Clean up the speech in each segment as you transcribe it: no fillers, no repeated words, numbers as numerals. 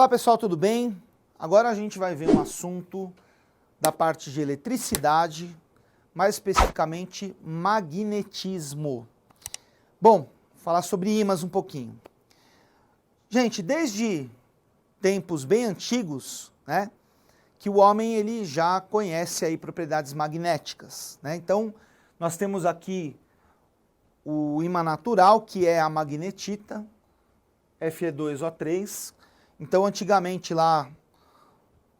Olá pessoal, tudo bem? Agora a gente vai ver um assunto da parte de eletricidade, mais especificamente magnetismo. Bom, falar sobre ímãs um pouquinho. Gente, desde tempos bem antigos, né, que o homem ele já conhece aí propriedades magnéticas, né? Então, nós temos aqui o ímã natural, que é a magnetita, Fe2O3. Então, antigamente lá,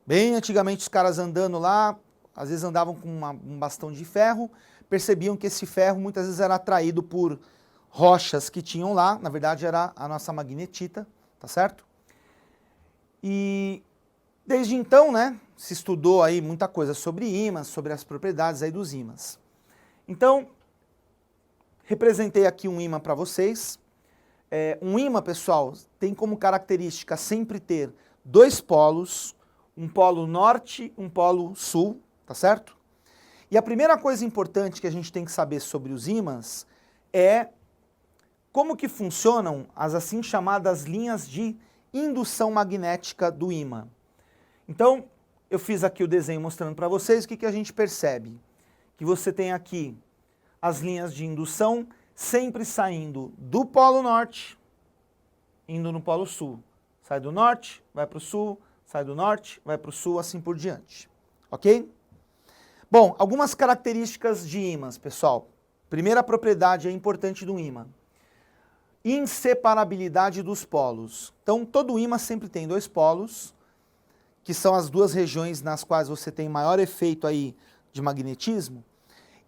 bem antigamente, os caras andando lá, às vezes andavam com um bastão de ferro, percebiam que esse ferro muitas vezes era atraído por rochas que tinham lá, na verdade era a nossa magnetita, tá certo? E desde então, né, se estudou aí muita coisa sobre ímãs, sobre as propriedades aí dos ímãs. Então, representei aqui um ímã para vocês. Um ímã, pessoal, tem como característica sempre ter dois polos, um polo norte, um polo sul, tá certo? E a primeira coisa importante que a gente tem que saber sobre os ímãs é como que funcionam as assim chamadas linhas de indução magnética do ímã. Então, eu fiz aqui o desenho mostrando para vocês o que a gente percebe. Que você tem aqui as linhas de indução sempre saindo do polo norte, indo no polo sul. Sai do norte, vai para o sul, sai do norte, vai para o sul, assim por diante. Ok? Bom, algumas características de ímãs, pessoal. Primeira propriedade importante do ímã. Inseparabilidade dos polos. Então, todo ímã sempre tem dois polos, que são as duas regiões nas quais você tem maior efeito aí de magnetismo.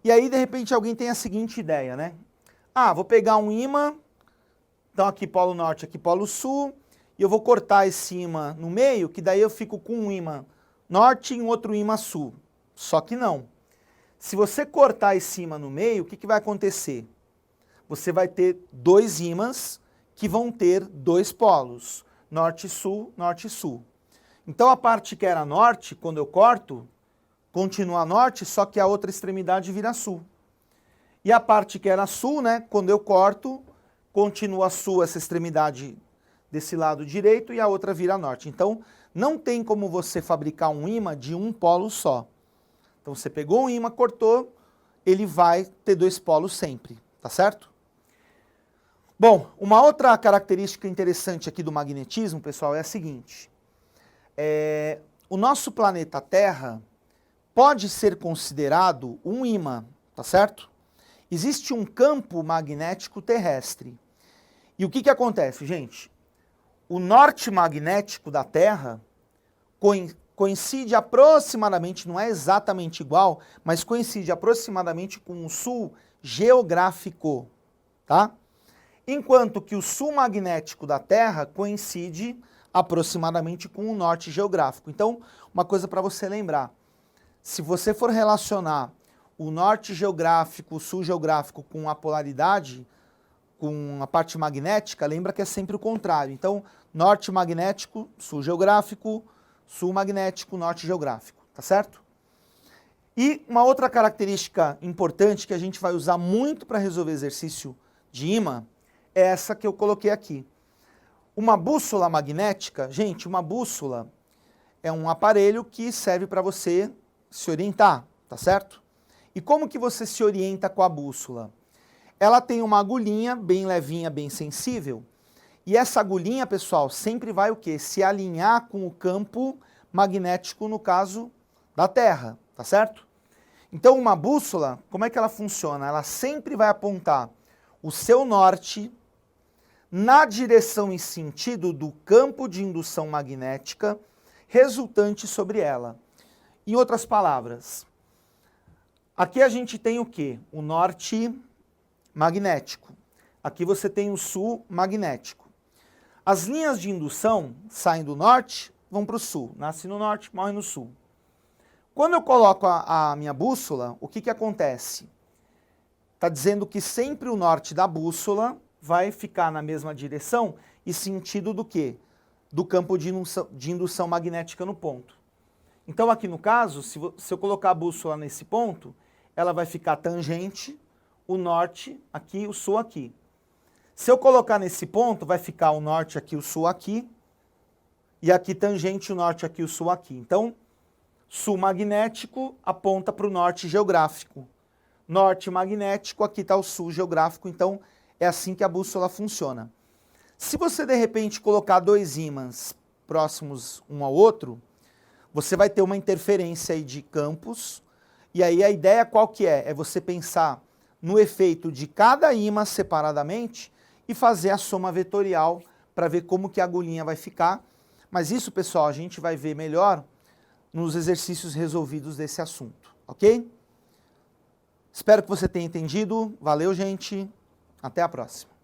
E aí, de repente, alguém tem a seguinte ideia, né? Ah, vou pegar um ímã, então aqui polo norte, aqui polo sul, e eu vou cortar esse ímã no meio, que daí eu fico com um ímã norte e um outro ímã sul. Só que não. Se você cortar esse ímã no meio, o que vai acontecer? Você vai ter dois ímãs que vão ter dois polos, norte e sul, norte e sul. Então a parte que era norte, quando eu corto, continua norte, só que a outra extremidade vira sul. E a parte que era sul, né, quando eu corto, continua sul, essa extremidade desse lado direito, e a outra vira norte. Então, não tem como você fabricar um ímã de um polo só. Então, você pegou um ímã, cortou, ele vai ter dois polos sempre, tá certo? Bom, uma outra característica interessante aqui do magnetismo, pessoal, é a seguinte. O nosso planeta Terra pode ser considerado um ímã, tá certo? Existe um campo magnético terrestre. E o que acontece, gente? O norte magnético da Terra coincide aproximadamente, não é exatamente igual, mas coincide aproximadamente com o sul geográfico, tá? Enquanto que o sul magnético da Terra coincide aproximadamente com o norte geográfico. Então, uma coisa para você lembrar, se você for relacionar o norte geográfico, o sul geográfico com a polaridade, com a parte magnética, lembra que é sempre o contrário. Então, norte magnético, sul geográfico, sul magnético, norte geográfico, tá certo? E uma outra característica importante que a gente vai usar muito para resolver exercício de ímã é essa que eu coloquei aqui. Uma bússola magnética, gente, uma bússola é um aparelho que serve para você se orientar, tá certo? E como que você se orienta com a bússola? Ela tem uma agulhinha bem levinha, bem sensível, e essa agulhinha, pessoal, sempre vai o quê? Se alinhar com o campo magnético, no caso da Terra, tá certo? Então, uma bússola, como é que ela funciona? Ela sempre vai apontar o seu norte na direção e sentido do campo de indução magnética resultante sobre ela. Em outras palavras, aqui a gente tem o quê? O norte magnético. Aqui você tem o sul magnético. As linhas de indução saem do norte, vão para o sul. Nasce no norte, morre no sul. Quando eu coloco a minha bússola, o que acontece? Está dizendo que sempre o norte da bússola vai ficar na mesma direção e sentido do quê? Do campo de indução magnética no ponto. Então aqui no caso, se eu colocar a bússola nesse ponto, ela vai ficar tangente, o norte aqui, o sul aqui. Se eu colocar nesse ponto, vai ficar o norte aqui, o sul aqui, e aqui tangente, o norte aqui, o sul aqui. Então, sul magnético aponta para o norte geográfico. Norte magnético, aqui está o sul geográfico, então é assim que a bússola funciona. Se você de repente colocar dois ímãs próximos um ao outro, você vai ter uma interferência aí de campos, e aí a ideia qual que é? É você pensar no efeito de cada ímã separadamente e fazer a soma vetorial para ver como que a agulhinha vai ficar. Mas isso, pessoal, a gente vai ver melhor nos exercícios resolvidos desse assunto, ok? Espero que você tenha entendido. Valeu, gente. Até a próxima.